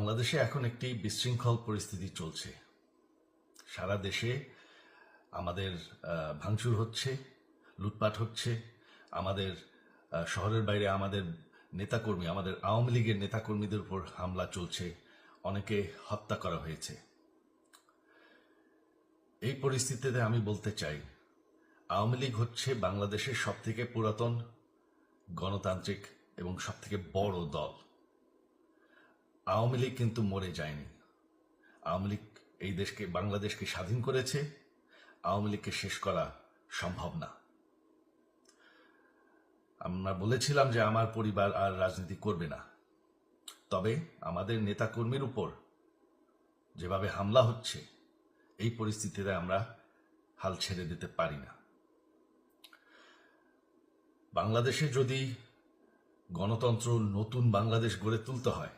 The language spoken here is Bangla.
বাংলাদেশে এখন একটি বিশৃঙ্খল পরিস্থিতি চলছে। সারা দেশে আমাদের ভাঙচুর হচ্ছে, লুটপাট হচ্ছে, আমাদের শহরের বাইরে আমাদের নেতাকর্মী, আমাদের আওয়ামী লীগের নেতাকর্মীদের উপর হামলা চলছে, অনেকে হত্যা করা হয়েছে। এই পরিস্থিতিতে আমি বলতে চাই, আওয়ামী লীগ হচ্ছে বাংলাদেশের সবথেকে পুরাতন গণতান্ত্রিক এবং সবথেকে বড় দল। আওয়ামী লীগ কিন্তু মরে যায়নি। আওয়ামী লীগ এই দেশকে, বাংলাদেশকে স্বাধীন করেছে। আওয়ামী লীগকে শেষ করা সম্ভব না। আমরা বলেছিলাম যে আমার পরিবার আর রাজনীতি করবে না, তবে আমাদের নেতাকর্মীর উপর যেভাবে হামলা হচ্ছে, এই পরিস্থিতিতে আমরা হাল ছেড়ে দিতে পারি না। বাংলাদেশে যদি গণতন্ত্র, নতুন বাংলাদেশ গড়ে তুলতে হয়,